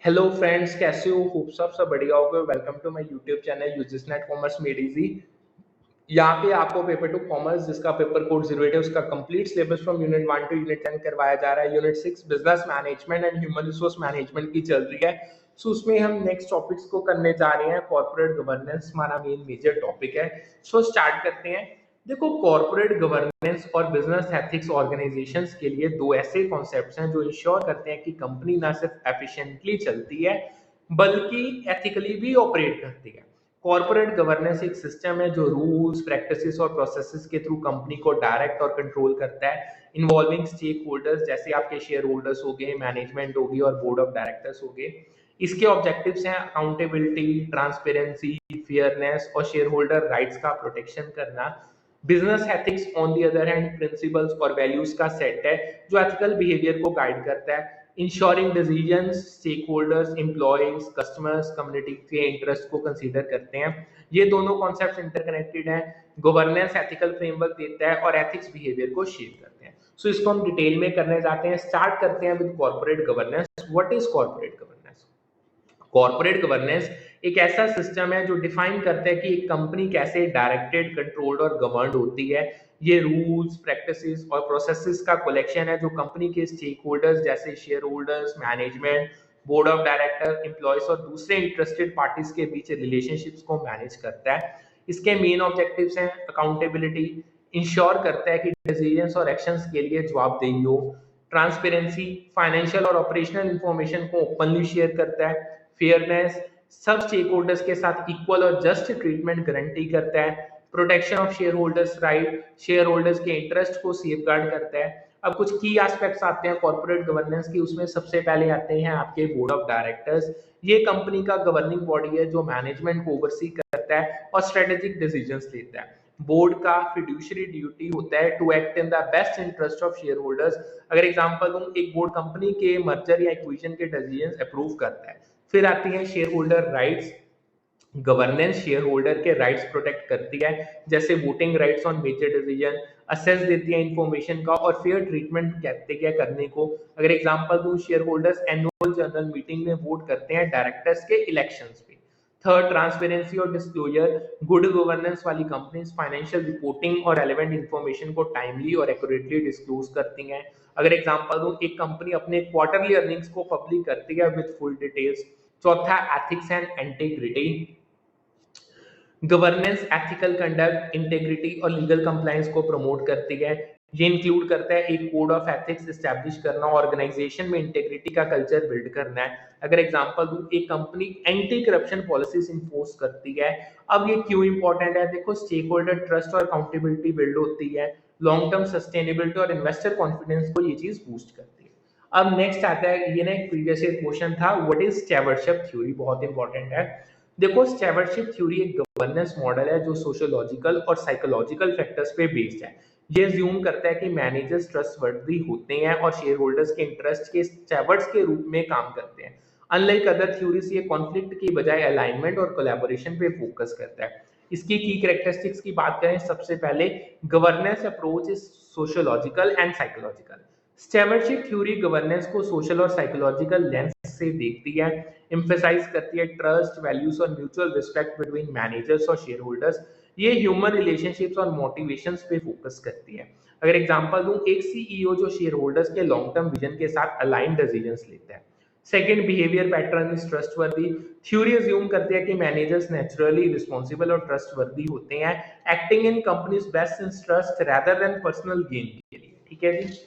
Hello friends, कैसे हो? Hope सब बढ़िया होगे। Welcome to my YouTube channel UGC NET commerce made easy. यहाँ पे आपको पेपर टू कॉमर्स जिसका पेपर कोड 08 है उसका complete syllabus from unit 1 to unit 10 करवाया जा रहा है। Unit 6 business management and human resource management की चल रही है। सो उसमें हम नेक्स्ट टॉपिक्स को करने जा रहे हैं। कॉर्पोरेट गवर्नेंस हमारा मेन मेजर टॉपिक है। सो स्टार्ट करते हैं। देखो, कॉर्पोरेट गवर्नेंस और बिजनेस एथिक्स ऑर्गेनाइजेशंस के लिए दो ऐसे कॉन्सेप्ट्स हैं जो इंश्योर करते हैं कि कंपनी ना सिर्फ एफिशिएंटली चलती है बल्कि एथिकली भी ऑपरेट करती है। कॉर्पोरेट गवर्नेंस एक सिस्टम है जो रूल्स, प्रैक्टिसेस और प्रोसेसेस के थ्रू कंपनी को डायरेक्ट और कंट्रोल करता है, इन्वॉल्विंग स्टेक होल्डर्स जैसे आपके शेयर होल्डर्स हो गए, मैनेजमेंट होगी और बोर्ड ऑफ डायरेक्टर्स हो गए। इसके ऑब्जेक्टिव्स हैं अकाउंटेबिलिटी, ट्रांसपेरेंसी, फेयरनेस और शेयर होल्डर राइट्स का प्रोटेक्शन करना। Business ethics on the other hand principles और वैल्यूज का सेट है जो एथिकल बिहेवियर को गाइड करता है, ensuring decisions stakeholders, employees, customers, community के इंटरेस्ट को कंसीडर करते हैं। ये दोनों कॉन्सेप्ट्स इंटरकनेक्टेड हैं। गवर्नेंस एथिकल फ्रेमवर्क देता है और एथिक्स बिहेवियर को शेप करते हैं। सो इसको हम डिटेल में करने जाते हैं। स्टार्ट करते हैं with corporate governance. What is corporate governance? Corporate governance एक ऐसा सिस्टम है जो डिफाइन करता है कि एक कंपनी कैसे डायरेक्टेड, कंट्रोल्ड और गवर्नड होती है। ये रूल्स, प्रैक्टिसेस और प्रोसेसेस का कलेक्शन है जो कंपनी के स्टेक होल्डर्स जैसे share holders, management, board of director, employees और दूसरे इंटरेस्टेड पार्टीज के बीच रिलेशनशिप्स को मैनेज करता है। इसके मेन ऑब्जेक्टिव्स हैं अकाउंटेबिलिटी, इंश्योर करता है कि डिसीजंस और एक्शंस के लिए जवाबदेही हो। ट्रांसपेरेंसी, फाइनेंशियल और ऑपरेशनल इंफॉर्मेशन को ओपनली शेयर करता है। फेयरनेस, सब स्टेक होल्डर्स के साथ इक्वल और जस्ट ट्रीटमेंट गारंटी करता है। Protection of share holders right, share holders के इंटरेस्ट को सेफगार्ड करता है। अब कुछ की एस्पेक्ट्स आते हैं कॉर्पोरेट गवर्नेंस की। उसमें सबसे पहले आते हैं आपके बोर्ड ऑफ डायरेक्टर्स। ये कंपनी का गवर्निंग बॉडी है जो मैनेजमेंट को ओवरसी करता है और स्ट्रेटेजिक डिसीजंस लेता है। बोर्ड का फिड्यूशरी ड्यूटी होता है to act in the best interest of shareholders. अगर एग्जांपल दूं, एक बोर्ड कंपनी के मर्जर या एक्विजिशन के डिसीजंस अप्रूव करता है। फिर आती है shareholder rights. Governance shareholder के राइट्स प्रोटेक्ट करती है, जैसे voting rights on major decision, access देती है इंफॉर्मेशन का और फेयर ट्रीटमेंट कहते हैं करने को। अगर एग्जांपल दूं, share holders annual general meeting में वोट करते हैं डायरेक्टर्स के इलेक्शंस पे। थर्ड, ट्रांसपेरेंसी और डिस्क्लोजर। गुड गवर्नेंस वाली कंपनीज फाइनेंशियल रिपोर्टिंग और रेलेवेंट इंफॉर्मेशन को टाइमली और एक्यूरेटली डिस्क्लोज करती हैं। अगर एग्जांपल दूं, एक कंपनी अपने क्वार्टरली अर्निंग्स को पब्लिक करती है विद फुल डिटेल्स। चौथा, ethics and integrity. Governance ethical conduct, integrity और लीगल कंप्लायंस को प्रमोट करती है। ये इंक्लूड करता है एक कोड ऑफ एथिक्स एस्टैब्लिश करना, ऑर्गेनाइजेशन में इंटेग्रिटी का कल्चर बिल्ड करना है। अगर एग्जांपल दूं, एक company anti corruption policies enforce करती है। अब ये क्यों इंपॉर्टेंट है? देखो, स्टेक होल्डर ट्रस्ट और अकाउंटेबिलिटी बिल्ड होती है, लॉन्ग टर्म सस्टेनेबिलिटी और इन्वेस्टर कॉन्फिडेंस को ये चीज बूस्ट करती है। अब नेक्स्ट आता है, ये ना एक प्रीवियस क्वेश्चन था, व्हाट इज स्टेवर्डशिप थ्योरी? बहुत इंपॉर्टेंट है। देखो, स्टेवर्डशिप थ्योरी एक गवर्नेंस मॉडल है जो सोशियोलॉजिकल और साइकोलॉजिकल फैक्टर्स पे बेस्ड है। ये अज्यूम करता है कि मैनेजर्स ट्रस्टवर्दी होते हैं और शेयर होल्डर्स के इंटरेस्ट के स्टेवर्ड्स के रूप में काम करते हैं। अनलाइक अदर थ्योरीज, ये कॉन्फ्लिक्ट की बजाय अलाइनमेंट और कोलैबोरेशन पे फोकस करता है। इसकी की कैरेक्टरिस्टिक्स की बात करें, सबसे पहले governance approach is sociological and psychological. Stewardship theory governance को सोशल और साइकोलॉजिकल लेंस से देखती है, एम्फेसाइज करती है ट्रस्ट, वैल्यूज और म्यूचुअल रिस्पेक्ट बिटवीन मैनेजर्स और शेयर होल्डर्स। ये ह्यूमन रिलेशनशिप्स और मोटिवेशंस पे फोकस करती है। अगर एग्जांपल दूं, एक सीईओ जो शेयर होल्डर्स के लॉन्ग टर्म विजन के साथ अलाइन डिसीजंस लेता है। Second, behaviour pattern is trustworthy. Theory assume करती है कि मैनेजर्स नेचुरली रिस्पॉन्सिबल और ट्रस्टवर्दी होते हैं, acting in companies best interest rather than personal gain के लिए। ठीक है जी।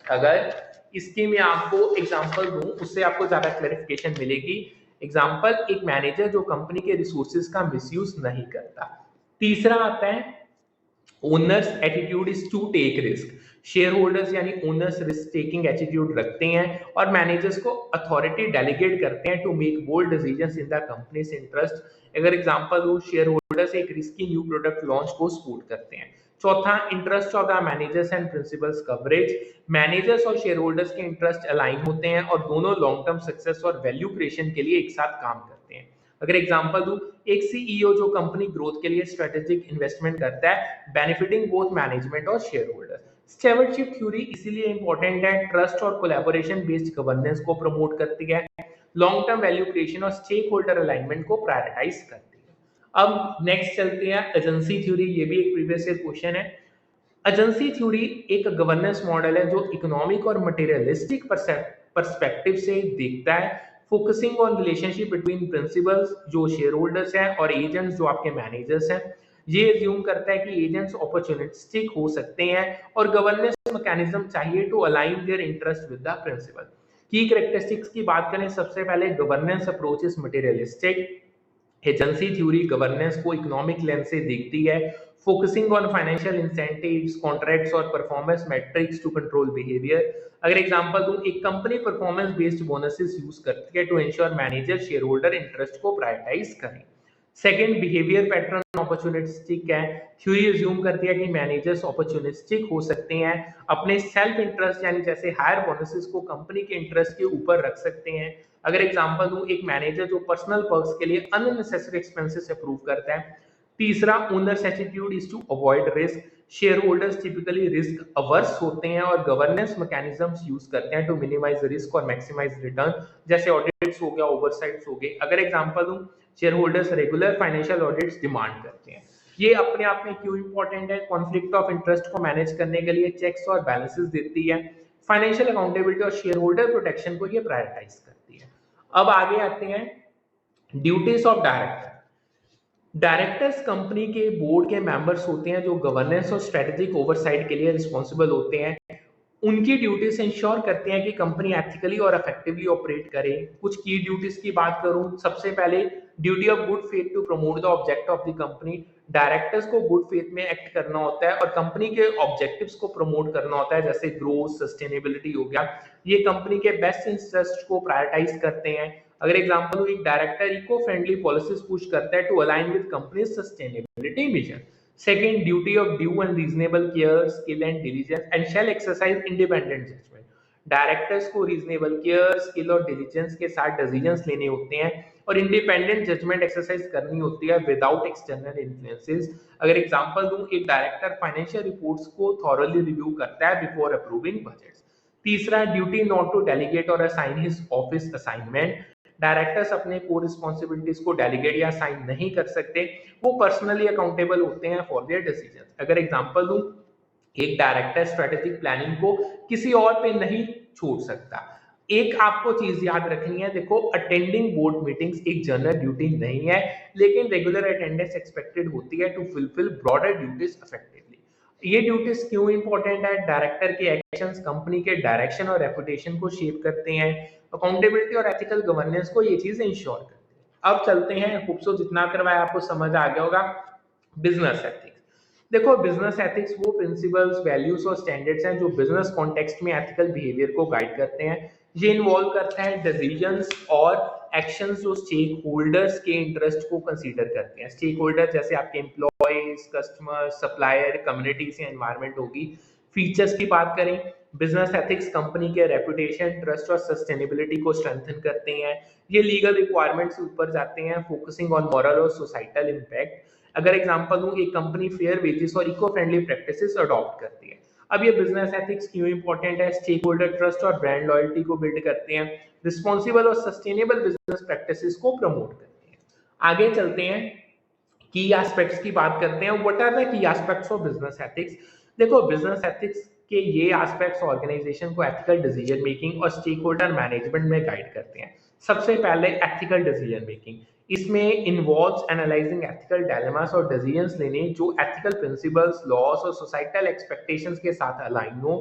अगर इसकी मैं आपको एग्जांपल दूं, उससे आपको ज्यादा क्लैरिफिकेशन मिलेगी। एग्जांपल, एक मैनेजर जो कंपनी के रिसोर्सेज का मिसयूज नहीं करता। तीसरा आता है, owners attitude is to take risk. Shareholders यानी ओनर्स रिस्क टेकिंग एटीट्यूड रखते हैं और मैनेजर्स को अथॉरिटी डेलीगेट करते हैं to make bold decisions in the company's interest. अगर एग्जांपल दूं, शेयर होल्डर्स एक रिस्की न्यू प्रोडक्ट लॉन्च को सपोर्ट करते हैं। चौथा, interest of the managers and principals coverage. Managers और शेयर होल्डर्स के इंटरेस्ट अलाइन होते हैं और दोनों लॉन्ग टर्म सक्सेस और वैल्यू क्रिएशन के लिए एक साथ काम करते हैं। अगर एग्जांपल दूं, एक सीईओ जो कंपनी ग्रोथ के लिए स्ट्रेटेजिक इन्वेस्टमेंट करता है, बेनिफिटिंग बोथ मैनेजमेंट और शेयर होल्डर्स। स्टेवर्डशिप थ्योरी इसीलिए इंपॉर्टेंट है, ट्रस्ट और कोलैबोरेशन बेस्ड गवर्नेंस को प्रमोट करती है। लॉन्ग टर्म वैल्यू क्रिएशन और स्टेक होल्डर अलाइनमेंट को प्रायोरिटाइज करती है। अब नेक्स्ट चलते हैं एजेंसी थ्योरी, ये भी एक प्रीवियस ईयर क्वेश्चन है। एजेंसी थ्योरी एक गवर्नेंस मॉडल है जो इकोनॉमिक और मटेरियलिस्टिक पर्सपेक्टिव से देखता है, focusing on relationship between principles जो शेयर होल्डर्स हैं और एजेंट्स जो आपके मैनेजर्स हैं। ये एज्यूम करता है कि एजेंट्स अपॉर्चुनिस्टिक हो सकते हैं और गवर्नेंस मैकेनिज्म चाहिए to align their interest with the principal. Key characteristics की बात करें, सबसे पहले governance approach is materialistic. Agency theory governance को इकोनॉमिक लेंस से देखती है, focusing on financial incentives, contracts और performance metrics to control behaviour. अगर एग्जांपल दूं, एक company performance based bonuses use करती है to ensure manager shareholder interest को प्रायोरिटाइज करें। सेकंड, बिहेवियर पैटर्न अपॉर्चुनिस्टिक है। थ्योरी अज्यूम करती है कि मैनेजर्स अपॉर्चुनिस्टिक हो सकते हैं, अपने सेल्फ इंटरेस्ट यानी जैसे हायर बोनसेस को कंपनी के इंटरेस्ट के ऊपर रख सकते हैं। अगर एग्जांपल दूं, एक मैनेजर जो पर्सनल पर्क्स के लिए अननेसेसरी एक्सपेंसेस अप्रूव करता है। तीसरा, owners attitude is to avoid risk. Shareholders typically risk averse होते हैं और गवर्नेंस मैकेनिज्म्स यूज करते हैं टू मिनिमाइज रिस्क और मैक्सिमाइज रिटर्न, जैसे ऑडिट्स हो गया, ओवरसाइट्स हो गए। अगर एग्जांपल दूं, shareholders regular financial audits demand करते हैं। ये अपने आप में क्यों इंपॉर्टेंट है? कॉन्फ्लिक्ट ऑफ इंटरेस्ट को मैनेज करने के लिए चेक्स और बैलेंसेस देती है, फाइनेंशियल अकाउंटेबिलिटी और शेयर होल्डर प्रोटेक्शन को ये प्रायोरिटाइज करती है। अब आगे आते हैं duties of director. Directors company के बोर्ड के मेंबर्स होते हैं जो गवर्नेंस और स्ट्रेटेजिक ओवरसाइट के लिए रिस्पॉन्सिबल होते हैं। उनकी ड्यूटीज इंश्योर करते हैं कि कंपनी एथिकली और इफेक्टिवली ऑपरेट करे। कुछ की ड्यूटीज की बात करूं, सबसे पहले duty of good faith to promote the object of the company. Directors को गुड फेथ में एक्ट करना होता है और कंपनी के ऑब्जेक्टिव्स को प्रमोट करना होता है, जैसे ग्रोथ, सस्टेनेबिलिटी हो गया। ये कंपनी के बेस्ट इंटरेस्ट को प्रायोरिटाइज करते हैं। अगर एग्जांपल हो, एक director eco friendly policies push करता है to align with company sustainability vision. Second, duty of due and reasonable care, skill and diligence and shall exercise independent judgment. Directors को reasonable care, skill और diligence के साथ decisions लेने होते हैं और इंडिपेंडेंट जजमेंट एक्सरसाइज करनी होती है विदाउट एक्सटर्नल इन्फ्लुएंसेस। अगर एग्जांपल दूं, एक डायरेक्टर फाइनेंशियल रिपोर्ट्स को थॉरली रिव्यू करता है बिफोर अप्रूविंग बजट्स। तीसरा, ड्यूटी नॉट टू डेलीगेट और assign his office assignment. Directors अपने कोर रिस्पांसिबिलिटीज को डेलीगेट या साइन नहीं कर सकते, वो पर्सनली अकाउंटेबल होते हैं फॉर देयर डिसीजंस। अगर एग्जांपल दूं, एक डायरेक्टर स्ट्रेटेजिक प्लानिंग को किसी और पे नहीं छोड़ सकता। एक आपको चीज याद रखनी है, देखो, अटेंडिंग बोर्ड मीटिंग्स एक जनरल ड्यूटी नहीं है, लेकिन रेगुलर अटेंडेंस एक्सपेक्टेड होती है to fulfil broader duties effectively. ये ड्यूटीज क्यों इंपॉर्टेंट है? डायरेक्टर के एक्शंस कंपनी के डायरेक्शन और रेपुटेशन को शेप करते हैं। अकाउंटेबिलिटी और एथिकल गवर्नेंस को ये चीज इंश्योर करती है। अब चलते हैं, होप सो जितना करवाया आपको समझ आ गया होगा, बिजनेस एथिक्स। देखो, बिजनेस एथिक्स वो प्रिंसिपल्स, वैल्यूज और स्टैंडर्ड्स हैं जो बिजनेस कॉन्टेक्स्ट में एथिकल बिहेवियर को गाइड करते हैं। ये इन्वॉल्व करता है डिसीजंस और एक्शंस जो स्टेक होल्डर्स के इंटरेस्ट को कंसीडर करते हैं। स्टेक होल्डर जैसे आपके एम्प्लॉयज, कस्टमर, सप्लायर, कम्युनिटीज या एनवायरनमेंट होगी। फीचर्स की बात करें, बिजनेस एथिक्स कंपनी के रेपुटेशन, ट्रस्ट और सस्टेनेबिलिटी को स्ट्रेंथन करते हैं। ये लीगल रिक्वायरमेंट्स से ऊपर जाते हैं, फोकसिंग ऑन मॉरल और सोसाइटल इम्पैक्ट। अगर एग्जांपल दूं, एक कंपनी फेयर वेजेस और इको फ्रेंडली प्रैक्टिसेस अडॉप्ट करती है। अब ये बिजनेस एथिक्स क्यों इंपॉर्टेंट है? स्टेक होल्डर ट्रस्ट और ब्रांड लॉयल्टी को बिल्ड करते हैं, रिस्पॉन्सिबल और सस्टेनेबल बिजनेस प्रैक्टिसेस को प्रमोट करते हैं। आगे चलते हैं, की एस्पेक्ट्स की बात करते हैं। What are the key aspects of business ethics? देखो, बिजनेस एथिक्स के ये एस्पेक्ट्स ऑर्गेनाइजेशन को एथिकल डिसीजन मेकिंग और स्टेक होल्डर मैनेजमेंट में गाइड करते हैं। सबसे पहले एथिकल डिसीजन मेकिंग, इसमें इन्वॉल्व्स एनालाइजिंग एथिकल डायलेमास और डिसीजंस लेने जो एथिकल प्रिंसिपल्स, लॉस और सोसाइटल एक्सपेक्टेशंस के साथ अलाइन हो।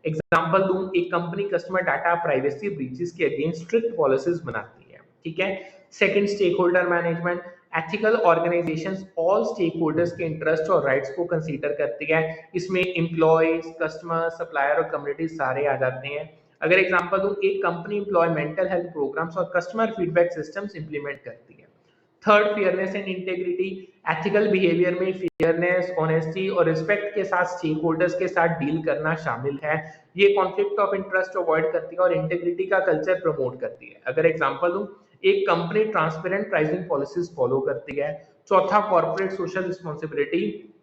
एग्जांपल दूं, एक company customer data privacy breaches के अगेंस्ट स्ट्रिक्ट पॉलिसीज बनाती है, ठीक है। Second, stakeholder management, ethical organisations all stakeholders के इंटरेस्ट और राइट्स को कंसीडर करती है। इसमें एम्प्लॉयज, कस्टमर, सप्लायर और कम्युनिटी सारे आ जाते हैं। अगर एग्जांपल दूं, एक company employee mental health programmes और कस्टमर फीडबैक सिस्टम्स इंप्लीमेंट करती है। Third, fairness and integrity, ethical behaviour में फेयरनेस, ऑनेस्टी और रिस्पेक्ट के साथ स्टेक होल्डर्स के साथ डील करना शामिल है। ये कॉन्फ्लिक्ट ऑफ इंटरेस्ट अवॉइड करती है और इंटेग्रिटी का कल्चर प्रमोट करती है। अगर एग्जांपल दूं, एक company transparent pricing policies follow करती है। चौथा, कॉर्पोरेट सोशल रिस्पांसिबिलिटी,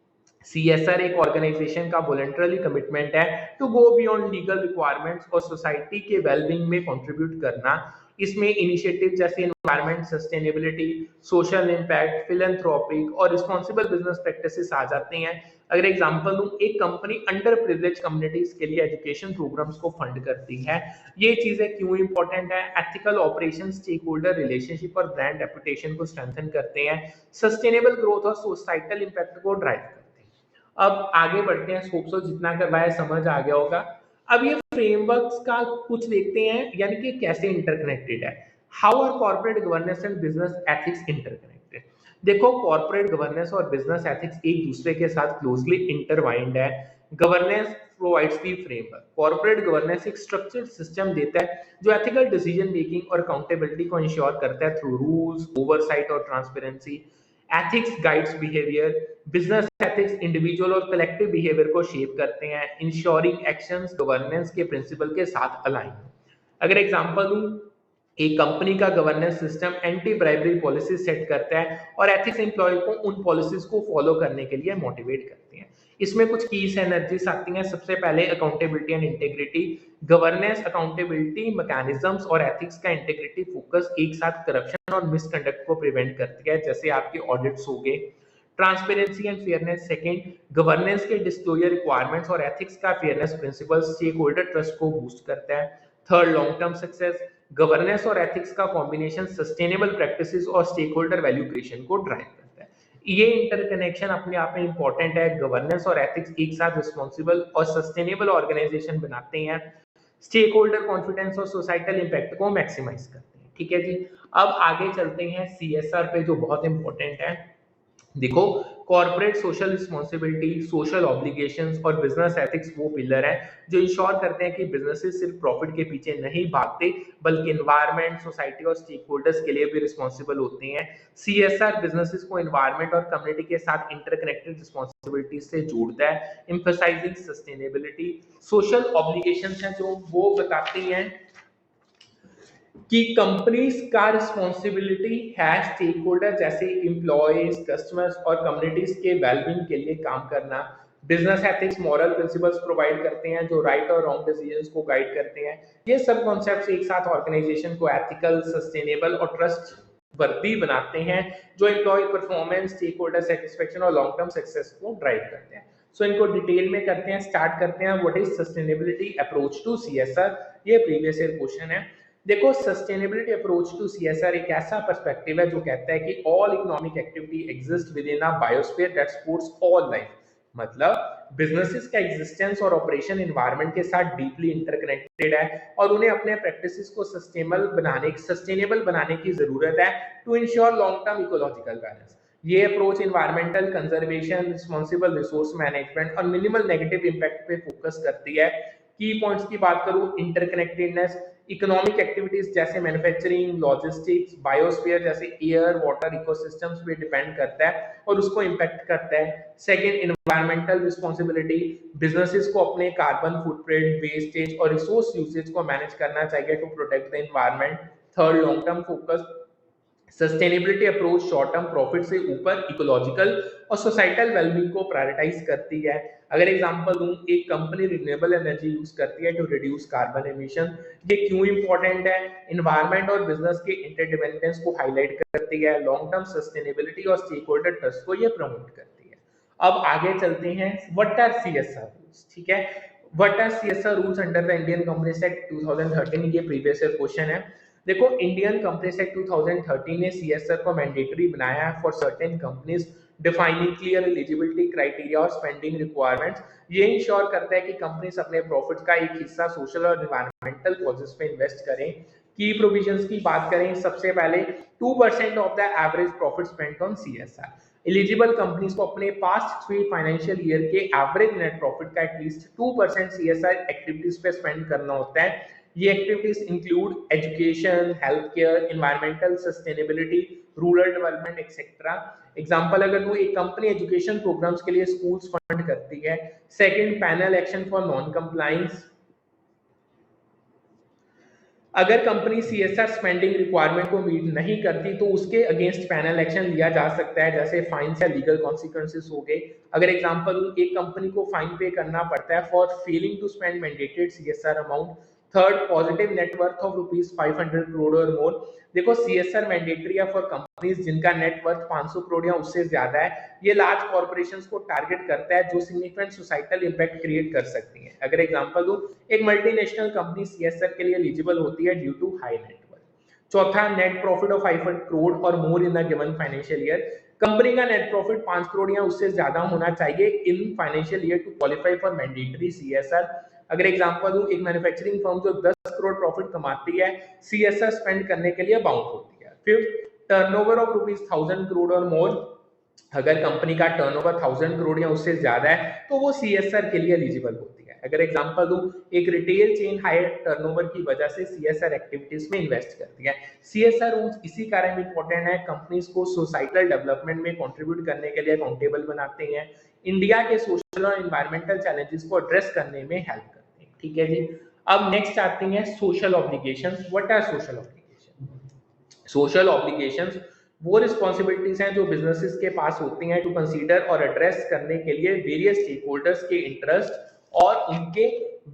CSR एक ऑर्गेनाइजेशन का वॉलंटरी कमिटमेंट है to go beyond legal requirements और सोसाइटी के वेलबींग में कंट्रीब्यूट करना। इसमें इनिशिएटिव जैसे environment sustainability, social impact, philanthropic और रिस्पांसिबल बिजनेस प्रैक्टिसेस आ जाते हैं। अगर एग्जांपल दूं, एक कंपनी अंडर प्रिविलेज कम्युनिटीज के लिए एजुकेशन प्रोग्राम्स को फंड करती है। ये चीजें क्यों इंपॉर्टेंट है? Ethical operation, stakeholder relationship और ब्रांड रेपुटेशन को स्ट्रेंथन करते हैं, सस्टेनेबल ग्रोथ और सोसाइटल इम्पैक्ट को ड्राइव करते हैं। अब आगे बढ़ते हैं, होप सो जितना करवाया समझ आ गया होगा। अब ये फ्रेमवर्क्स का कुछ देखते हैं, यानी कि कैसे इंटरकनेक्टेड है। How are corporate governance and business ethics interconnected? देखो, कॉर्पोरेट गवर्नेंस और बिजनेस एथिक्स एक दूसरे के साथ क्लोजली इंटरवाइंड है। Governance provides the framework. Corporate governance एक स्ट्रक्चर्ड सिस्टम देता है जो एथिकल डिसीजन मेकिंग और अकाउंटेबिलिटी को इंश्योर करता है थ्रू रूल्स, ओवरसाइट और transparency. Ethics guides behaviour. Business ethics individual और कलेक्टिव बिहेवियर को शेप करते हैं, इंश्योरिंग एक्शंस गवर्नेंस के प्रिंसिपल के साथ अलाइन। अगर एग्जांपल दूं, एक कंपनी का governance system anti bribery policy set करता है और एथिक्स एम्प्लॉय को उन पॉलिसीज को फॉलो करने के लिए मोटिवेट करते हैं। इसमें कुछ की एनर्जीज आती हैं। सबसे पहले accountability and integrity. Governance, accountability, mechanisms और एथिक्स का इंटीग्रिटी फोकस एक साथ करप्शन और मिसकंडक्ट को प्रिवेंट करती है, जैसे आपके ऑडिट्स हो गए। Transparency and fairness second. Governance के डिस्क्लोजर रिक्वायरमेंट्स और एथिक्स का fairness principle stakeholder trust को बूस्ट करता है। Third, long term success. Governance और एथिक्स का कॉम्बिनेशन सस्टेनेबल प्रैक्टिसेस और स्टेक होल्डर वैल्यू क्रिएशन को ड्राइव करता है। ये इंटरकनेक्शन अपने आप में इंपॉर्टेंट है। गवर्नेंस और एथिक्स एक साथ रिस्पॉन्सिबल और सस्टेनेबल ऑर्गेनाइजेशन बनाते हैं, स्टेक होल्डर कॉन्फिडेंस और सोसाइटल इंपैक्ट को मैक्सिमाइज करते हैं। ठीक है जी। अब आगे चलते हैं CSR पे, जो बहुत इंपॉर्टेंट है। देखो, corporate social responsibility, social obligations और बिजनेस एथिक्स वो पिलर है जो इंश्योर करते हैं कि बिजनेसेस सिर्फ प्रॉफिट के पीछे नहीं भागते, बल्कि एनवायरनमेंट, सोसाइटी और स्टेक होल्डर्स के लिए भी रिस्पॉन्सिबल होते हैं। CSR बिजनेसेस को एनवायरनमेंट और कम्युनिटी के साथ इंटरकनेक्टेड रिस्पॉन्सिबिलिटी से जोड़ता है, एम्फसाइजिंग सस्टेनेबिलिटी। सोशल ऑब्लिगेशंस हैं जो वो बताती हैं कि कंपनीज का रिस्पॉन्सिबिलिटी है स्टेक होल्डर जैसे एम्प्लॉयज, कस्टमर्स और कम्युनिटीज के वेलबींग के लिए काम करना। Business ethics moral principles provide करते हैं जो राइट और रॉन्ग डिसीजंस को गाइड करते हैं। ये सब कॉन्सेप्ट्स एक साथ ऑर्गेनाइजेशन को एथिकल, सस्टेनेबल और ट्रस्ट वर्दी बनाते हैं, जो employee performance, stakeholder satisfaction और लॉन्ग टर्म सक्सेस को ड्राइव करते हैं। सो इनको डिटेल में करते हैं, स्टार्ट करते हैं। What is sustainability approach to CSR? ये प्रीवियस ईयर क्वेश्चन है। देखो, सस्टेनेबिलिटी अप्रोच टू CSR एक ऐसा पर्सपेक्टिव है जो कहता है कि all economic activity exist with in a biosphere that supports all life. मतलब बिजनेसेस का एग्जिस्टेंस और ऑपरेशन एनवायरनमेंट के साथ डीपली इंटरकनेक्टेड है और उन्हें अपने प्रैक्टिसेस को सस्टेनेबल बनाने की जरूरत है to ensure long term ecological balance. ये approach environmental conservation, responsible resource management और मिनिमल नेगेटिव इंपैक्ट पे फोकस करती है। की पॉइंट्स की बात करूं, इंटरकनेक्टेडनेस, इकोनॉमिक एक्टिविटीज जैसे मैन्युफैक्चरिंग, लॉजिस्टिक्स, बायोस्फीयर जैसे एयर, वाटर, इकोसिस्टम्स पे डिपेंड करता है और उसको इंपैक्ट करता है। सेकंड, एनवायरमेंटल रिस्पांसिबिलिटी, बिजनेसेस को अपने कार्बन फुटप्रिंट, वेस्टेज और रिसोर्स यूसेज को मैनेज करना चाहिए to protect the environment. Third, long term focus, sustainability approach short term profit से ऊपर इकोलॉजिकल और सोसाइटल वेलबींग को प्रायोरिटाइज करती है। अगर एग्जांपल दूं, एक कंपनी रिन्यूएबल एनर्जी यूज करती है टू रिड्यूस कार्बन एमिशन। ये क्यों इंपॉर्टेंट है? एनवायरनमेंट और बिजनेस के इंटरडिपेंडेंस को हाईलाइट करती है, लॉन्ग टर्म सस्टेनेबिलिटी और स्टेक होल्डर ट्रस्ट को ये प्रमोट करती है। अब आगे चलते हैं, व्हाट आर CSR रूल्स? ठीक है, what are CSR rules under the Indian companies act 2013? ये प्रीवियस ईयर क्वेश्चन है। देखो, इंडियन कंपनीज एक्ट 2013 ने CSR को मैंडेटरी बनाया है for certain companies, defining clear eligibility criteria और स्पेंडिंग रिक्वायरमेंट्स। ये इंश्योर करता है कि कंपनीज अपने प्रॉफिट का एक हिस्सा सोशल और एनवायरमेंटल कॉजेस पे इन्वेस्ट करें। की प्रोविजंस की बात करें, सबसे पहले 2% of the average profit spent on CSR। Eligible companies को अपने पास्ट 3 फाइनेंशियल ईयर के एवरेज नेट प्रॉफिट का एटलीस्ट 2% CSR एक्टिविटीज पे स्पेंड करना होता है। ये activities include education, health care, environmental sustainability, rural development etcetera. Example अगर वो एक कंपनी एजुकेशन प्रोग्राम्स के लिए स्कूल्स फंड करती है। Second, panel action for non compliance. अगर कंपनी सीएसआर स्पेंडिंग रिक्वायरमेंट को मीट नहीं करती तो उसके अगेंस्ट पैनल एक्शन लिया जा सकता है, जैसे फाइन्स या लीगल कॉन्सिक्वेंसेस हो गए। अगर एग्जांपल, एक कंपनी को फाइन पे करना पड़ता है for failing to spend mandated CSR amount. Third, positive net worth of ₹500 crore और मोर। देखो, सीएसआर मैंडेटरी है फॉर कंपनीज जिनका नेटवर्थ 500 करोड़ या उससे ज्यादा है। ये लार्ज कॉर्पोरेशंस को टारगेट करता है जो सिग्निफिकेंट सोसाइटल इंपैक्ट क्रिएट कर सकती है। अगर एग्जांपल दूं, एक मल्टीनेशनल कंपनी सीएसआर के लिए एलिजिबल होती है ड्यू टू हाई नेटवर्थ। चौथा, नेट प्रॉफिट ऑफ 500 करोड़ और more in the given financial year. Company का नेट प्रॉफिट 5 करोड़ या उससे ज्यादा होना चाहिए in financial year to qualify for mandatory CSR. अगर एग्जांपल दूं, एक मैन्युफैक्चरिंग फर्म जो 10 करोड़ प्रॉफिट कमाती है सीएसआर स्पेंड करने के लिए बाउंड होती है। फिफ्थ, टर्नओवर ऑफ ₹1000 करोड़ और मोर। अगर कंपनी का टर्नओवर 1000 करोड़ या उससे ज्यादा है तो वो सीएसआर के लिए एलिजिबल होती है। अगर एग्जांपल दूं, एक रिटेल चेन हाई टर्नओवर की वजह से सीएसआर एक्टिविटीज में इन्वेस्ट करती है। सीएसआर रूल्स इसी कारण इंपॉर्टेंट है, कंपनीज को सोसाइटल डेवलपमेंट में कंट्रीब्यूट करने के लिए अकाउंटेबल बनाते हैं, इंडिया के सोशल और एनवायरमेंटल चैलेंजेस को एड्रेस करने में हेल्प करते हैं। ठीक है जी। अब नेक्स्ट आते हैं social obligations. What are social obligation? Social obligations वो रिस्पॉन्सिबिलिटीज हैं जो बिजनेसेस के पास होती हैं टू कंसीडर और एड्रेस करने के लिए वेरियस स्टेक होल्डर्स के इंटरेस्ट और उनके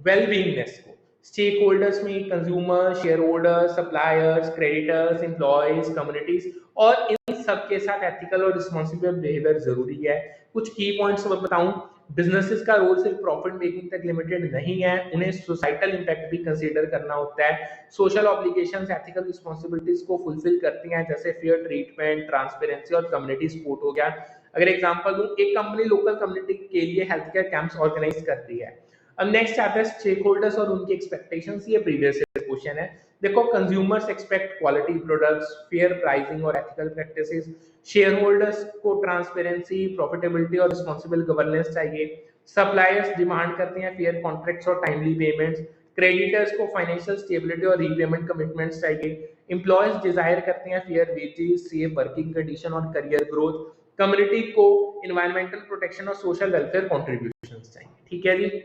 वेलबींगनेस को। स्टेक होल्डर्स में consumer, share holders, suppliers, creditors, employees, communities, और इन सब के साथ एथिकल और रिस्पॉन्सिबल बिहेवियर जरूरी है। कुछ की पॉइंट्स मैं बताऊं, बिजनेसेस का रोल सिर्फ प्रॉफिट मेकिंग तक लिमिटेड नहीं है, उन्हें सोसाइटल इंपैक्ट भी कंसीडर करना होता है। सोशल ऑब्लिगेशंस एथिकल रिस्पांसिबिलिटीज को फुलफिल करती हैं, जैसे फेयर ट्रीटमेंट, ट्रांसपेरेंसी और कम्युनिटी सपोर्ट हो गया। अगर एग्जांपल दूं, एक कंपनी लोकल कम्युनिटी के लिए हेल्थ केयर कैंप्स ऑर्गेनाइज करती है। अब नेक्स्ट आता है स्टेक होल्डर्स और उनकी एक्सपेक्टेशंस। ये प्रीवियस क्वेश्चन है। देखो, consumers expect quality products, fair pricing और एथिकल प्रैक्टिसेस। शेयर होल्डर्स को ट्रांसपेरेंसी, प्रॉफिटेबिलिटी और रिस्पांसिबल गवर्नेंस चाहिए। सप्लायर्स डिमांड करते हैं फेयर कॉन्ट्रैक्ट्स और टाइमली पेमेंट्स। क्रेडिटर्स को फाइनेंशियल स्टेबिलिटी और रीपेमेंट कमिटमेंट्स चाहिए। एम्प्लॉयज डिजायर करते हैं fair wages, safe working condition और करियर ग्रोथ। कम्युनिटी को एनवायरमेंटल प्रोटेक्शन और सोशल वेलफेयर कंट्रीब्यूशंस चाहिए। ठीक है जी।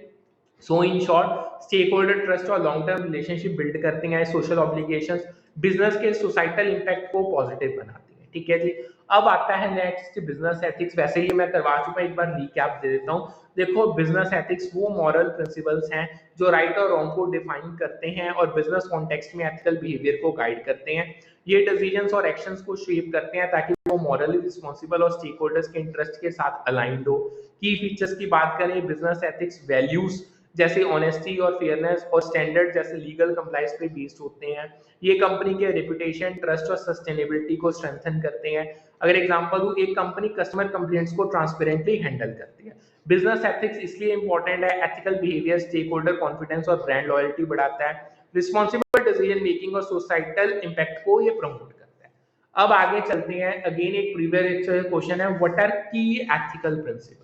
So in short, stakeholder trust और लॉन्ग टर्म रिलेशनशिप बिल्ड करते हैं। सोशल ऑब्लिगेशंस बिजनेस के सोसाइटल इंपैक्ट को पॉजिटिव बनाती है। ठीक है जी। अब आता है नेक्स्ट बिजनेस एथिक्स। वैसे ही मैं करवा चुका, एक बार रिकैप दे देता हूँ। देखो, बिजनेस एथिक्स वो मॉरल प्रिंसिपल्स हैं जो राइट और रॉन्ग को डिफाइन करते हैं और बिजनेस कॉन्टेक्स्ट में एथिकल बिहेवियर को गाइड करते हैं। ये डिसीजंस और एक्शंस को शेप करते हैं ताकि वो मॉरली रिस्पॉन्सिबल और स्टेक होल्डर्स के इंटरेस्ट के साथ अलाइंड हो। की फीचर्स की बात करें, बिजनेस एथिक्स वैल्यूज जैसे ऑनेस्टी और फेयरनेस और स्टैंडर्ड जैसे लीगल कंप्लायंस पे बेस्ड होते हैं। ये कंपनी के रेपुटेशन, ट्रस्ट और सस्टेनेबिलिटी को स्ट्रेंथन करते हैं। अगर एग्जांपल दूं, एक कंपनी कस्टमर कंप्लेंट्स को ट्रांसपेरेंटली हैंडल करती है। बिजनेस एथिक्स इसलिए इंपॉर्टेंट है, ethical behaviour stakeholder confidence और ब्रांड लॉयल्टी बढ़ाता है। रिस्पॉन्सिबल डिसीजन मेकिंग और सोसाइटल इंपैक्ट को ये प्रमोट करता है। अब आगे चलते हैं। अगेन एक प्रीवियस क्वेश्चन है, व्हाट आर की एथिकल प्रिंसिपल?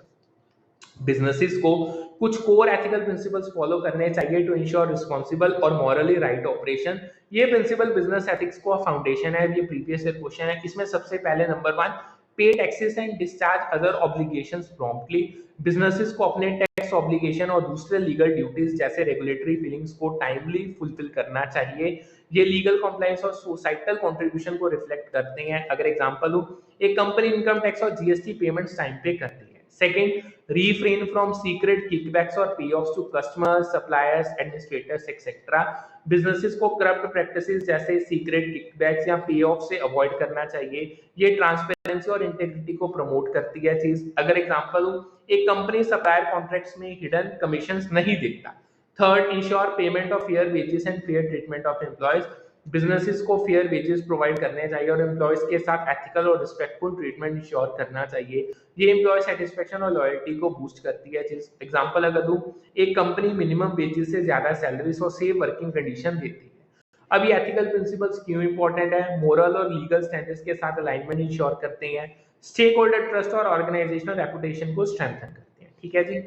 बिजनेसेस को कुछ कोर एथिकल प्रिंसिपल्स फॉलो करने चाहिए टू इंश्योर रिस्पॉन्सिबल और मॉरली राइट ऑपरेशन। ये प्रिंसिपल बिजनेस एथिक्स को फाउंडेशन है। ये प्रीवियस ईयर क्वेश्चन है। इसमें सबसे पहले नंबर 1, पे taxes and discharge other obligations promptly. Businesses को अपने टैक्स ऑब्लिगेशन और दूसरे लीगल ड्यूटीज जैसे रेगुलेटरी फीलिंग्स को टाइमली फुलफिल करना चाहिए। ये लीगल कंप्लायंस और सोसाइटल कंट्रीब्यूशन को रिफ्लेक्ट करते हैं। अगर एग्जांपल हो, एक कंपनी इनकम टैक्स और जीएसटी पेमेंट्स टाइम पे करती है। Second, refrain from secret kickbacks or payoffs to customers, suppliers, administrators, etc. Businesses को करप्ट प्रैक्टिसेस जैसे सीक्रेट किकबैक्स या पे ऑफ से अवॉइड करना चाहिए। ये ट्रांसपेरेंसी और इंटेग्रिटी को प्रमोट करती है चीज। अगर एग्जांपल हो, एक कंपनी सप्लायर कॉन्ट्रैक्ट्स में हिडन कमीशंस नहीं देता। Third, ensure payment of fair wages and fair treatment of employees. Businesses को फेयर वेजेस प्रोवाइड करने चाहिए और एम्प्लॉयज के साथ एथिकल और रिस्पेक्टफुल ट्रीटमेंट इंश्योर करना चाहिए। ये एम्प्लॉय सेटिस्फेक्शन और लॉयल्टी को बूस्ट करती है चीज। एग्जांपल अगर दूं, एक कंपनी मिनिमम वेजेस से ज्यादा सैलरीज और सेफ वर्किंग कंडीशन देती है। अब ये एथिकल प्रिंसिपल्स क्यों इंपॉर्टेंट है? मोरल और लीगल स्टैंडर्ड्स के साथ अलाइनमेंट इंश्योर करते हैं, स्टेक होल्डर ट्रस्ट और ऑर्गेनाइजेशनल रेपुटेशन को स्ट्रेंथन करते हैं। ठीक है जी।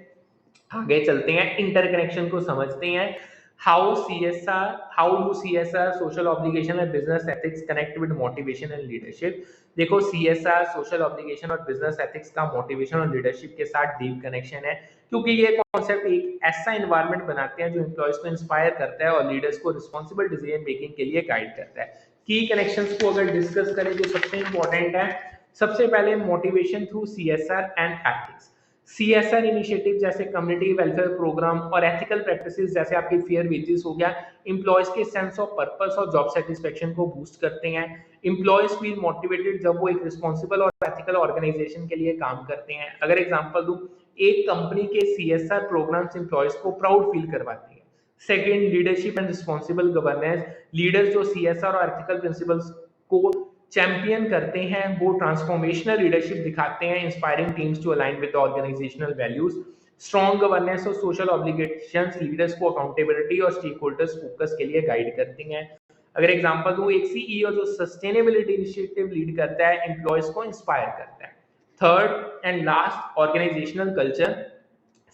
आगे चलते हैं, इंटरकनेक्शन को समझते हैं। how do CSR, social obligation and business ethics connect with motivation and leadership? देखो, CSR, सोशल ऑब्लिगेशन और बिजनेस एथिक्स का मोटिवेशन और लीडरशिप के साथ डीप कनेक्शन है। क्योंकि ये कॉन्सेप्ट एक ऐसा एनवायरनमेंट बनाते हैं जो एम्प्लॉयज को इंस्पायर करता है और लीडर्स को रिस्पॉन्सिबल डिसीजन मेकिंग के लिए गाइड करता है। की कनेक्शंस को अगर डिस्कस करें जो सबसे इंपॉर्टेंट है, सबसे पहले motivation through CSR and ethics. CSR initiative जैसे कम्युनिटी वेलफेयर प्रोग्राम और एथिकल प्रैक्टिसेस जैसे आपकी फेयर वेजेस हो गया, एम्प्लॉयज के सेंस ऑफ पर्पस और जॉब सेटिस्फेक्शन को बूस्ट करते हैं। एम्प्लॉयज फील मोटिवेटेड जब वो एक रिस्पॉन्सिबल और एथिकल ऑर्गेनाइजेशन के लिए काम करते हैं। अगर एग्जांपल दूं, एक कंपनी के सीएसआर प्रोग्राम्स एम्प्लॉयज को प्राउड फील करवाते हैं। Second, leadership and responsible governance. Leaders जो सीएसआर और एथिकल प्रिंसिपल्स को चैंपियन करते हैं वो ट्रांसफॉर्मेशनल लीडरशिप दिखाते हैं, inspiring teams to align with the organisational values. Strong governance और सोशल ऑब्लिगेशंस लीडर्स को अकाउंटेबिलिटी और स्टेक होल्डर्स फोकस के लिए गाइड करती हैं। अगर एग्जांपल दूं, एक सीईओ जो सस्टेनेबिलिटी इनिशिएटिव लीड करता है एम्प्लॉयज को इंस्पायर करता है। Third and last, organisational culture.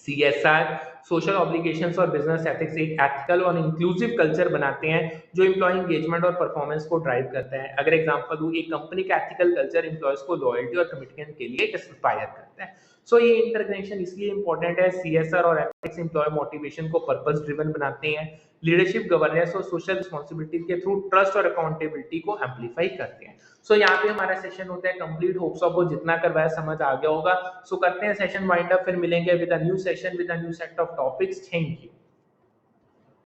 CSR, social obligations और बिजनेस एथिक्स एक एथिकल और इंक्लूसिव कल्चर बनाते हैं जो एम्प्लॉय एंगेजमेंट और परफॉर्मेंस को ड्राइव करता है। अगर एग्जांपल दूं, एक कंपनी का एथिकल कल्चर एम्प्लॉयज को लॉयल्टी और कमिटमेंट के लिए इंस्पायर करता है। सो ये इंटरकनेक्शन इसलिए इंपॉर्टेंट है, सीएसआर और एथिक्स एम्प्लॉय मोटिवेशन को पर्पस ड्रिवन बनाते हैं, लीडरशिप गवर्नेंस और सोशल रिस्पॉन्सिबिलिटी के थ्रू ट्रस्ट और अकाउंटेबिलिटी को एम्पलीफाई करते हैं। सो यहाँ पे हमारा सेशन होता है कंप्लीट। होप्स आपको जितना करवाया समझ आ गया होगा। सो करते हैं सेशन वाइंड अप, फिर मिलेंगे with a new session with a new set of topics. Thank you.